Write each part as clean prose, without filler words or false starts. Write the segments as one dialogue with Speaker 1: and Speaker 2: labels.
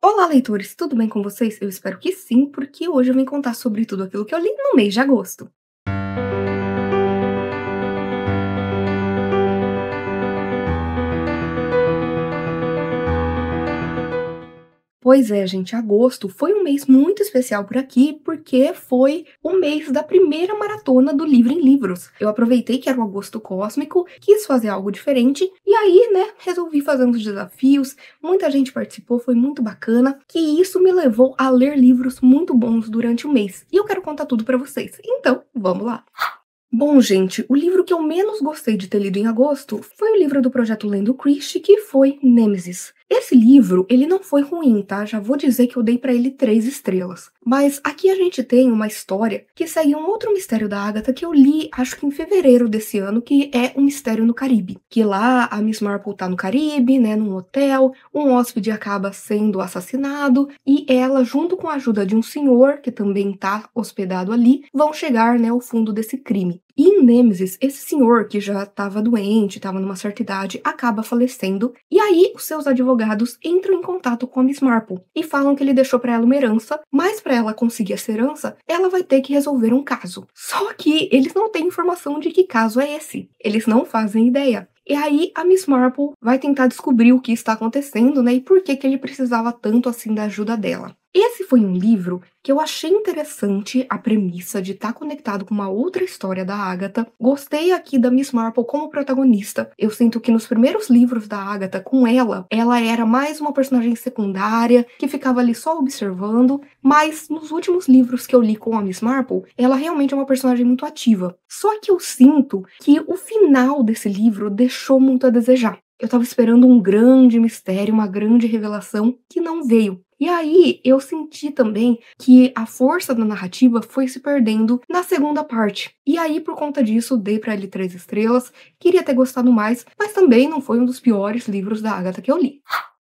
Speaker 1: Olá, leitores, tudo bem com vocês? Eu espero que sim, porque hoje eu vim contar sobre tudo aquilo que eu li no mês de agosto. Pois é, gente, agosto foi um mês muito especial por aqui, porque foi o mês da primeira maratona do Livro em Livros. Eu aproveitei que era o agosto cósmico, quis fazer algo diferente, e aí, né, resolvi fazer uns desafios, muita gente participou, foi muito bacana, que isso me levou a ler livros muito bons durante o mês. E eu quero contar tudo pra vocês. Então, vamos lá! Bom, gente, o livro que eu menos gostei de ter lido em agosto foi o livro do Projeto Lendo Christie, que foi Nêmesis. Esse livro, ele não foi ruim, tá? Já vou dizer que eu dei pra ele 3 estrelas. Mas aqui a gente tem uma história que segue um outro mistério da Agatha que eu li, acho que em fevereiro desse ano, que é um mistério no Caribe. Que lá a Miss Marple tá no Caribe, né, num hotel, um hóspede acaba sendo assassinado e ela, junto com a ajuda de um senhor que também tá hospedado ali, vão chegar, né, ao fundo desse crime. E em Nêmesis, esse senhor, que já estava doente, estava numa certa idade, acaba falecendo, e aí os seus advogados entram em contato com a Miss Marple e falam que ele deixou para ela uma herança, mas para ela conseguir essa herança, ela vai ter que resolver um caso. Só que eles não têm informação de que caso é esse. Eles não fazem ideia. E aí a Miss Marple vai tentar descobrir o que está acontecendo, né, e por que ele precisava tanto assim da ajuda dela. Esse foi um livro que eu achei interessante a premissa de estar conectado com uma outra história da Agatha. Gostei aqui da Miss Marple como protagonista. Eu sinto que nos primeiros livros da Agatha, com ela era mais uma personagem secundária, que ficava ali só observando, mas nos últimos livros que eu li com a Miss Marple, ela realmente é uma personagem muito ativa. Só que eu sinto que o final desse livro deixou muito a desejar. Eu tava esperando um grande mistério, uma grande revelação que não veio. E aí, eu senti também que a força da narrativa foi se perdendo na segunda parte. E aí, por conta disso, dei pra ele 3 estrelas. Queria ter gostado mais, mas também não foi um dos piores livros da Agatha que eu li.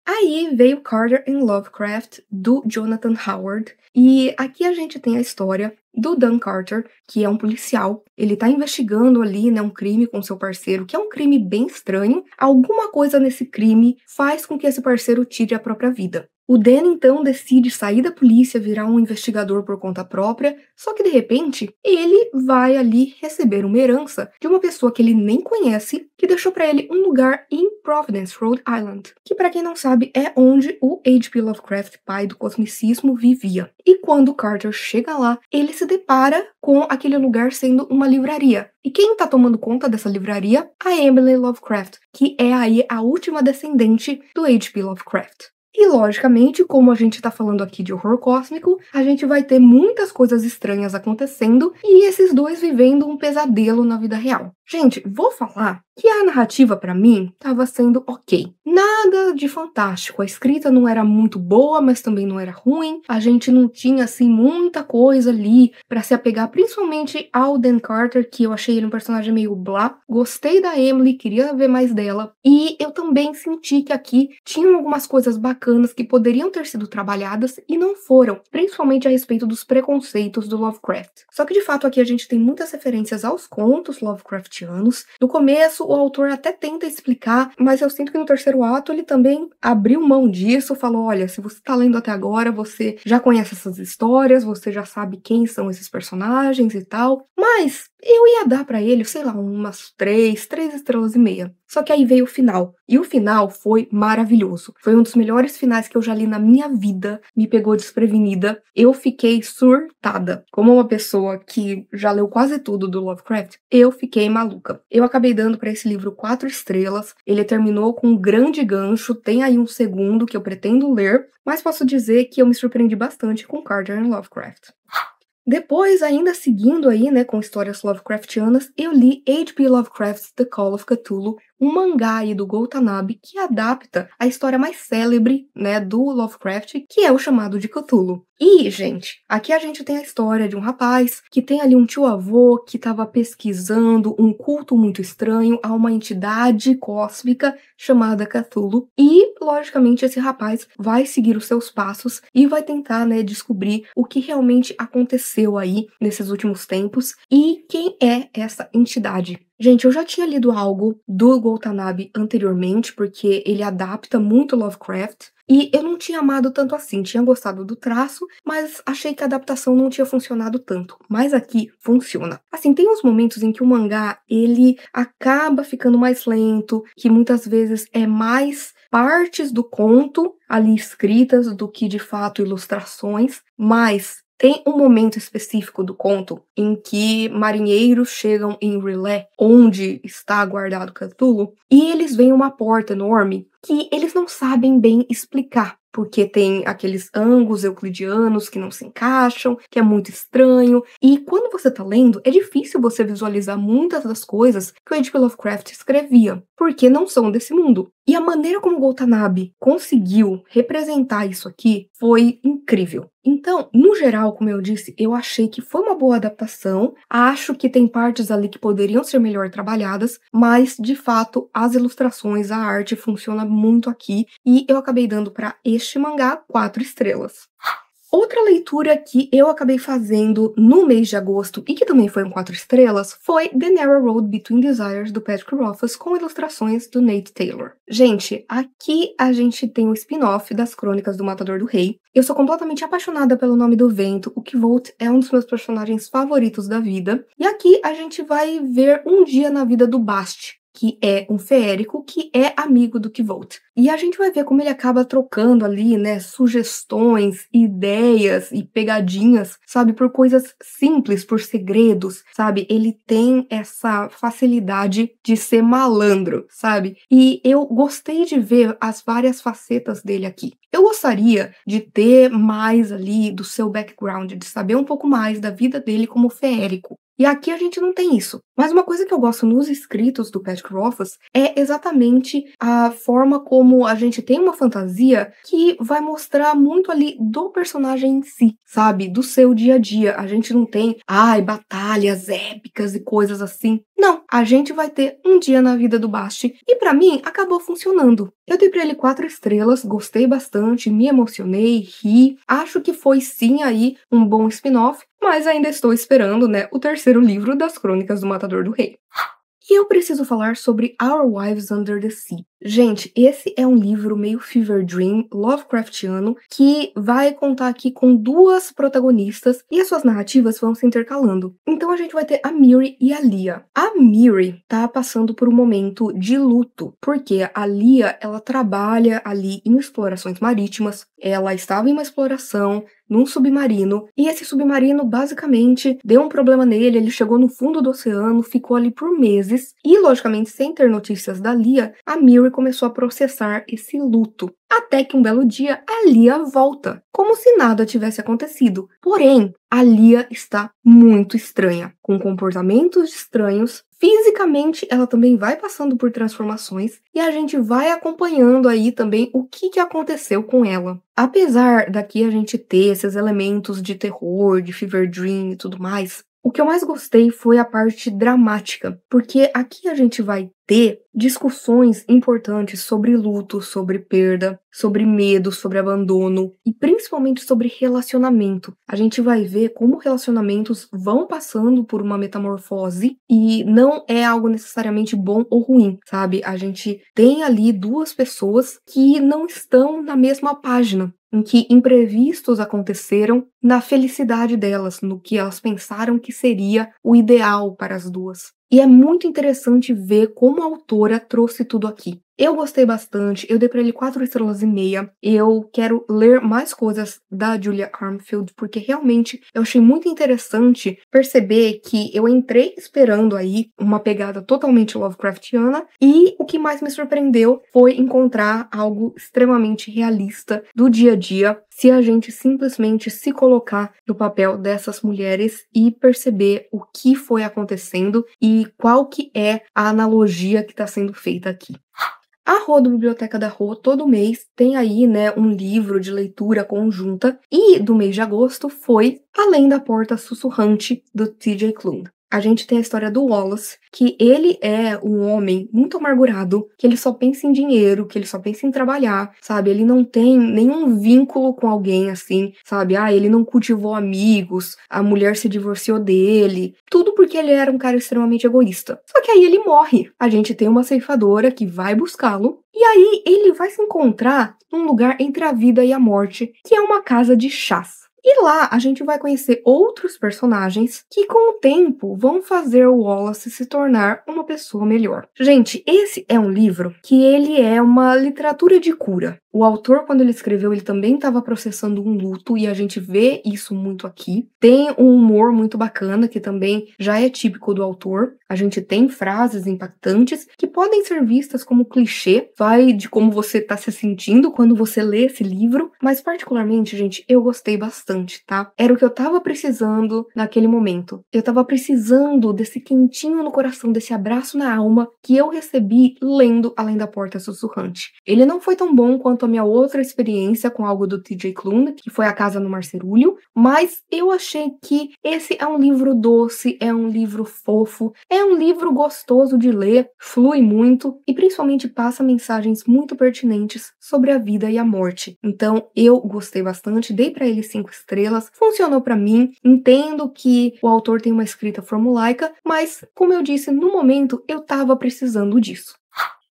Speaker 1: Aí veio Carter and Lovecraft, do Jonathan Howard, e aqui a gente tem a história do Dan Carter, que é um policial. Ele tá investigando ali, né, um crime com seu parceiro, que é um crime bem estranho. Alguma coisa nesse crime faz com que esse parceiro tire a própria vida. O Dan, então, decide sair da polícia, virar um investigador por conta própria, só que, de repente, ele vai ali receber uma herança de uma pessoa que ele nem conhece, que deixou pra ele um lugar em Providence, Rhode Island, que, pra quem não sabe, é onde o H.P. Lovecraft, pai do cosmicismo, vivia. E quando Carter chega lá, ele se depara com aquele lugar sendo uma livraria. E quem tá tomando conta dessa livraria? A Emily Lovecraft, que é aí a última descendente do H.P. Lovecraft. E, logicamente, como a gente tá falando aqui de horror cósmico, a gente vai ter muitas coisas estranhas acontecendo e esses dois vivendo um pesadelo na vida real. Gente, vou falar que a narrativa pra mim tava sendo ok. Nada de fantástico, a escrita não era muito boa, mas também não era ruim. A gente não tinha, assim, muita coisa ali pra se apegar, principalmente ao Dan Carter, que eu achei ele um personagem meio blá. Gostei da Emily, queria ver mais dela. E eu também senti que aqui tinham algumas coisas bacanas que poderiam ter sido trabalhadas e não foram, principalmente a respeito dos preconceitos do Lovecraft. Só que de fato aqui a gente tem muitas referências aos contos Lovecraftianos. No começo o autor até tenta explicar, mas eu sinto que no terceiro ato ele também abriu mão disso, falou, olha, se você tá lendo até agora, você já conhece essas histórias, você já sabe quem são esses personagens e tal, mas eu ia dar pra ele, sei lá, umas 3 estrelas e meia. Só que aí veio o final. E o final foi maravilhoso. Foi um dos melhores finais que eu já li na minha vida. Me pegou desprevenida. Eu fiquei surtada. Como uma pessoa que já leu quase tudo do Lovecraft, eu fiquei maluca. Eu acabei dando pra esse livro 4 estrelas. Ele terminou com um grande gancho. Tem aí um segundo que eu pretendo ler. Mas posso dizer que eu me surpreendi bastante com Carter and Lovecraft. Depois, ainda seguindo aí, né, com histórias Lovecraftianas, eu li H.P. Lovecraft's The Call of Cthulhu, um mangá aí do Go Tanabe que adapta a história mais célebre, né, do Lovecraft, que é o chamado de Cthulhu. E, gente, aqui a gente tem a história de um rapaz que tem ali um tio-avô que estava pesquisando um culto muito estranho a uma entidade cósmica chamada Cthulhu. E, logicamente, esse rapaz vai seguir os seus passos e vai tentar, né, descobrir o que realmente aconteceu aí nesses últimos tempos e quem é essa entidade. Gente, eu já tinha lido algo do Watanabe anteriormente, porque ele adapta muito Lovecraft, e eu não tinha amado tanto assim. Tinha gostado do traço, mas achei que a adaptação não tinha funcionado tanto. Mas aqui funciona. Assim, tem uns momentos em que o mangá, ele acaba ficando mais lento, que muitas vezes é mais partes do conto ali escritas do que de fato ilustrações, mas tem um momento específico do conto em que marinheiros chegam em R'lyeh, onde está guardado Cthulhu, e eles veem uma porta enorme que eles não sabem bem explicar, porque tem aqueles ângulos euclidianos que não se encaixam, que é muito estranho, e quando você tá lendo, é difícil você visualizar muitas das coisas que o H.P. Lovecraft escrevia, porque não são desse mundo. E a maneira como o Watanabe conseguiu representar isso aqui foi incrível. Então, no geral, como eu disse, eu achei que foi uma boa adaptação. Acho que tem partes ali que poderiam ser melhor trabalhadas, mas, de fato, as ilustrações, a arte funciona muito aqui, e eu acabei dando para este mangá 4 estrelas. Outra leitura que eu acabei fazendo no mês de agosto e que também foi 4 estrelas foi The Narrow Road Between Desires, do Patrick Rothfuss, com ilustrações do Nate Taylor. Gente, aqui a gente tem o spin-off das Crônicas do Matador do Rei. Eu sou completamente apaixonada pelo Nome do Vento, o Kvolt é um dos meus personagens favoritos da vida. E aqui a gente vai ver um dia na vida do Bast, que é um feérico que é amigo do Kvolt. E a gente vai ver como ele acaba trocando ali, né, sugestões, ideias e pegadinhas, sabe, por coisas simples, por segredos, sabe? Ele tem essa facilidade de ser malandro, sabe? E eu gostei de ver as várias facetas dele aqui. Eu gostaria de ter mais ali do seu background, de saber um pouco mais da vida dele como feérico. E aqui a gente não tem isso. Mas uma coisa que eu gosto nos escritos do Patrick Rothfuss é exatamente a forma como a gente tem uma fantasia que vai mostrar muito ali do personagem em si, sabe? Do seu dia a dia. A gente não tem, batalhas épicas e coisas assim. Não, a gente vai ter um dia na vida do Bast. E pra mim, acabou funcionando. Eu dei pra ele 4 estrelas, gostei bastante, me emocionei, ri. Acho que foi sim aí um bom spin-off, mas ainda estou esperando, né, o terceiro livro das Crônicas do Matador do Rei. E eu preciso falar sobre Our Wives Under the Sea. Gente, esse é um livro meio fever dream, Lovecraftiano, que vai contar aqui com 2 protagonistas e as suas narrativas vão se intercalando. Então a gente vai ter a Miri e a Lia. A Miri tá passando por um momento de luto, porque a Lia, ela trabalha ali em explorações marítimas, ela estava em uma exploração num submarino, e esse submarino basicamente deu um problema nele, ele chegou no fundo do oceano, ficou ali por meses, e logicamente sem ter notícias da Lia, a Miri começou a processar esse luto. Até que um belo dia a Lia volta, como se nada tivesse acontecido. Porém, a Lia está muito estranha, com comportamentos estranhos. Fisicamente, ela também vai passando por transformações e a gente vai acompanhando aí também o que aconteceu com ela. Apesar daqui a gente ter esses elementos de terror, de fever dream e tudo mais, o que eu mais gostei foi a parte dramática, porque aqui a gente vai ter discussões importantes sobre luto, sobre perda, sobre medo, sobre abandono e principalmente sobre relacionamento. A gente vai ver como relacionamentos vão passando por uma metamorfose e não é algo necessariamente bom ou ruim, sabe? A gente tem ali 2 pessoas que não estão na mesma página, em que imprevistos aconteceram na felicidade delas, no que elas pensaram que seria o ideal para as 2. E é muito interessante ver como a autora trouxe tudo aqui. Eu gostei bastante, eu dei pra ele 4 estrelas e meia. Eu quero ler mais coisas da Julia Armfield, porque realmente eu achei muito interessante perceber que eu entrei esperando aí uma pegada totalmente Lovecraftiana, e o que mais me surpreendeu foi encontrar algo extremamente realista do dia a dia, se a gente simplesmente se colocar no papel dessas mulheres e perceber o que foi acontecendo e qual que é a analogia que está sendo feita aqui. A Rô do Biblioteca da Rô, todo mês, tem aí, né, um livro de leitura conjunta, e do mês de agosto foi Além da Porta Sussurrante, do T.J. Klune. a gente tem a história do Wallace, que ele é um homem muito amargurado, que ele só pensa em dinheiro, que ele só pensa em trabalhar, sabe? Ele não tem nenhum vínculo com alguém assim, sabe? Ele não cultivou amigos, a mulher se divorciou dele, tudo porque ele era um cara extremamente egoísta. Só que aí ele morre. A gente tem uma ceifadora que vai buscá-lo, e aí ele vai se encontrar num lugar entre a vida e a morte, que é uma casa de chás. E lá a gente vai conhecer outros personagens que com o tempo vão fazer o Wallace se tornar uma pessoa melhor. Gente, esse é um livro que ele é uma literatura de cura. O autor, quando ele escreveu, ele também estava processando um luto e a gente vê isso muito aqui. Tem um humor muito bacana que também já é típico do autor. A gente tem frases impactantes que podem ser vistas como clichê, vai de como você está se sentindo quando você lê esse livro, mas particularmente, gente, eu gostei bastante, tá? Era o que eu tava precisando naquele momento. Eu tava precisando desse quentinho no coração, desse abraço na alma que eu recebi lendo Além da Porta Sussurrante. Ele não foi tão bom quanto a minha outra experiência com algo do T.J. Klune, que foi A Casa no Marcerulho, mas eu achei que esse é um livro doce, é um livro fofo, é um livro gostoso de ler, flui muito e principalmente passa mensagens muito pertinentes sobre a vida e a morte. Então eu gostei bastante, dei pra ele 5 estrelas, funcionou pra mim, entendo que o autor tem uma escrita formulaica, mas como eu disse, no momento eu tava precisando disso.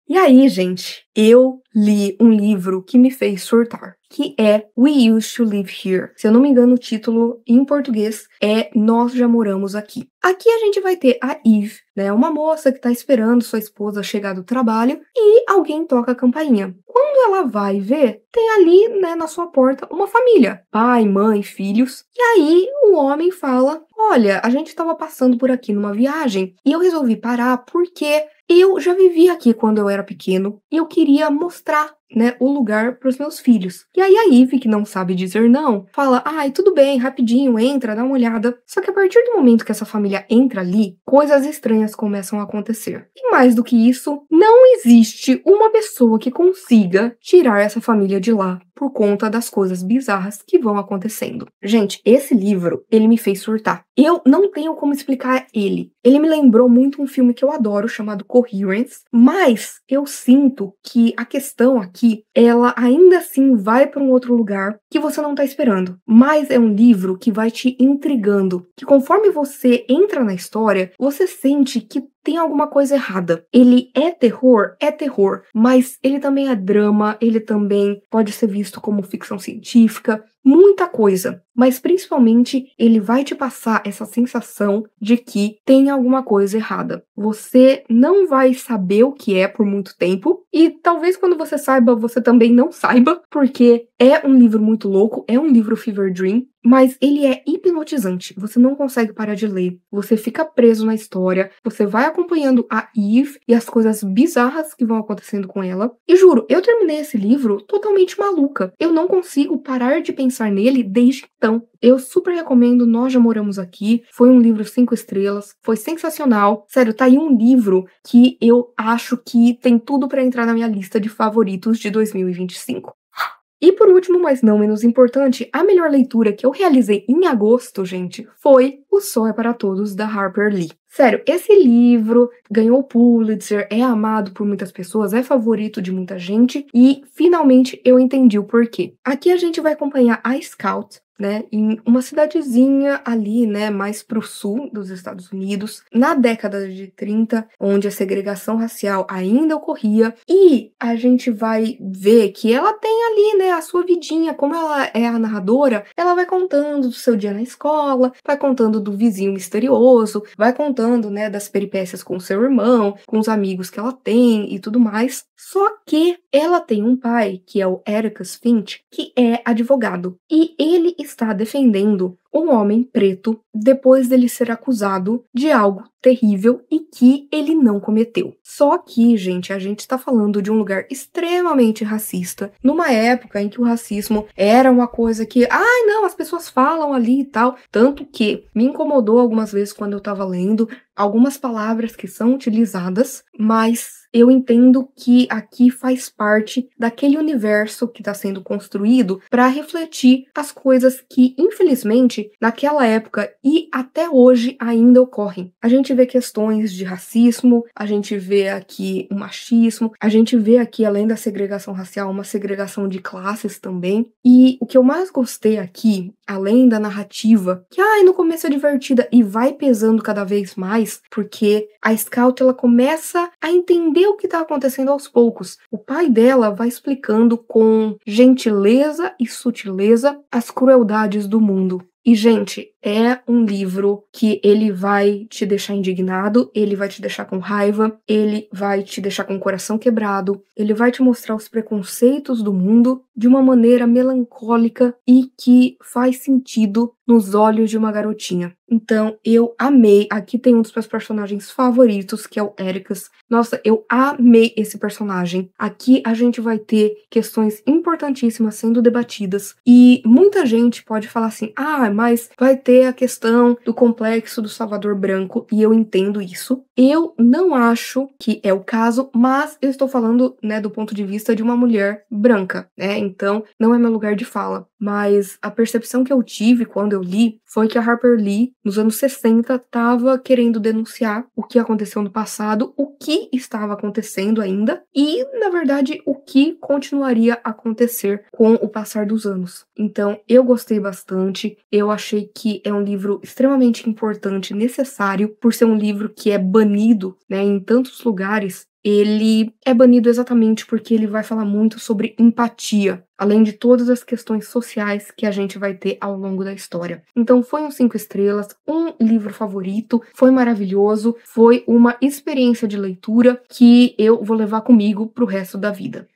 Speaker 1: E aí, gente, eu li um livro que me fez surtar, que é We Used to Live Here. Se eu não me engano, o título em português é Nós Já Moramos Aqui. Aqui a gente vai ter a Eve, né, uma moça que tá esperando sua esposa chegar do trabalho e alguém toca a campainha. Quando ela vai ver, tem ali, né, na sua porta uma família, pai, mãe, filhos. E aí o homem fala: olha, a gente estava passando por aqui numa viagem e eu resolvi parar porque eu já vivi aqui quando eu era pequeno e eu queria mostrar, né, o lugar para os meus filhos. E aí a Eve, que não sabe dizer não, fala: ai, tudo bem, rapidinho, entra, dá uma olhada. Só que a partir do momento que essa família entra ali, coisas estranhas começam a acontecer. E mais do que isso, não existe uma pessoa que consiga tirar essa família de lá por conta das coisas bizarras que vão acontecendo. Gente, esse livro, ele me fez surtar. Eu não tenho como explicar ele. Ele me lembrou muito um filme que eu adoro, chamado Coherence, mas eu sinto que a questão aqui, ela ainda assim vai para um outro lugar que você não tá esperando. Mas é um livro que vai te intrigando, que conforme você entra na história, você sente que tem alguma coisa errada. Ele é terror, mas ele também é drama, ele também pode ser visto como ficção científica, muita coisa. Mas principalmente ele vai te passar essa sensação de que tem alguma coisa errada. Você não vai saber o que é por muito tempo e talvez quando você saiba, você também não saiba, porque é um livro muito louco, é um livro fever dream, mas ele é hipnotizante. Você não consegue parar de ler. Você fica preso na história, você vai acompanhando a Eve e as coisas bizarras que vão acontecendo com ela. E juro, eu terminei esse livro totalmente maluca. Eu não consigo parar de pensar nele desde então. Eu super recomendo Nós Já Moramos Aqui. Foi um livro 5 estrelas, foi sensacional. Sério, tá aí um livro que eu acho que tem tudo pra entrar na minha lista de favoritos de 2025. E por último, mas não menos importante, a melhor leitura que eu realizei em agosto, gente, foi O Sol é para Todos, da Harper Lee. Sério, esse livro ganhou o Pulitzer, é amado por muitas pessoas, é favorito de muita gente e finalmente eu entendi o porquê. Aqui a gente vai acompanhar a Scout, né, em uma cidadezinha ali, né, mais pro sul dos Estados Unidos, na década de 30, onde a segregação racial ainda ocorria, e a gente vai ver que ela tem ali, né, a sua vidinha, como ela é a narradora, ela vai contando do seu dia na escola, vai contando do vizinho misterioso, vai contando, né, das peripécias com seu irmão, com os amigos que ela tem e tudo mais. Só que ela tem um pai, que é o Atticus Finch, que é advogado, e ele está defendendo um homem preto depois dele ser acusado de algo terrível e que ele não cometeu. Só que, gente, a gente está falando de um lugar extremamente racista, numa época em que o racismo era uma coisa que, ai não, as pessoas falam ali e tal, tanto que me incomodou algumas vezes quando eu tava lendo algumas palavras que são utilizadas, mas eu entendo que aqui faz parte daquele universo que está sendo construído para refletir as coisas que, infelizmente, naquela época e até hoje ainda ocorrem. A gente vê questões de racismo, a gente vê aqui o machismo, a gente vê aqui, além da segregação racial, uma segregação de classes também. E o que eu mais gostei aqui, além da narrativa, que no começo é divertida e vai pesando cada vez mais, porque a Scout ela começa a entender o que está acontecendo aos poucos. O pai dela vai explicando com gentileza e sutileza as crueldades do mundo. E, gente, é um livro que ele vai te deixar indignado, ele vai te deixar com raiva, ele vai te deixar com o coração quebrado, ele vai te mostrar os preconceitos do mundo de uma maneira melancólica e que faz sentido nos olhos de uma garotinha. Então, eu amei. Aqui tem um dos meus personagens favoritos, que é o Ericus. Nossa, eu amei esse personagem. Aqui a gente vai ter questões importantíssimas sendo debatidas. E muita gente pode falar assim, mas vai ter a questão do complexo do Salvador Branco, e eu entendo isso. Eu não acho que é o caso, mas eu estou falando, do ponto de vista de uma mulher branca, Então, não é meu lugar de fala. Mas a percepção que eu tive quando eu li foi que a Harper Lee, nos anos 60, estava querendo denunciar o que aconteceu no passado, o que estava acontecendo ainda e, na verdade, o que continuaria a acontecer com o passar dos anos. Então, eu gostei bastante, eu achei que é um livro extremamente importante, necessário, por ser um livro que é banido, em tantos lugares. Ele é banido exatamente porque ele vai falar muito sobre empatia, além de todas as questões sociais que a gente vai ter ao longo da história. Então foi um 5 estrelas, um livro favorito, foi maravilhoso, foi uma experiência de leitura que eu vou levar comigo pro resto da vida.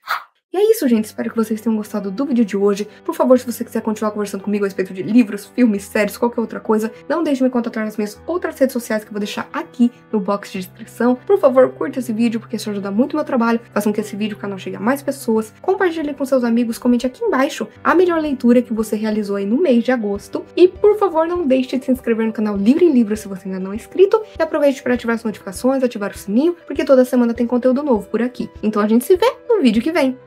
Speaker 1: E é isso, gente. Espero que vocês tenham gostado do vídeo de hoje. Por favor, se você quiser continuar conversando comigo a respeito de livros, filmes, séries, qualquer outra coisa, não deixe de me contatar nas minhas outras redes sociais que eu vou deixar aqui no box de descrição. Por favor, curta esse vídeo, porque isso ajuda muito o meu trabalho. Façam que esse vídeo, o canal chegue a mais pessoas. Compartilhe com seus amigos, comente aqui embaixo a melhor leitura que você realizou aí no mês de agosto. E, por favor, não deixe de se inscrever no canal Livro em Livro se você ainda não é inscrito. E aproveite para ativar as notificações, ativar o sininho, porque toda semana tem conteúdo novo por aqui. Então a gente se vê no vídeo que vem.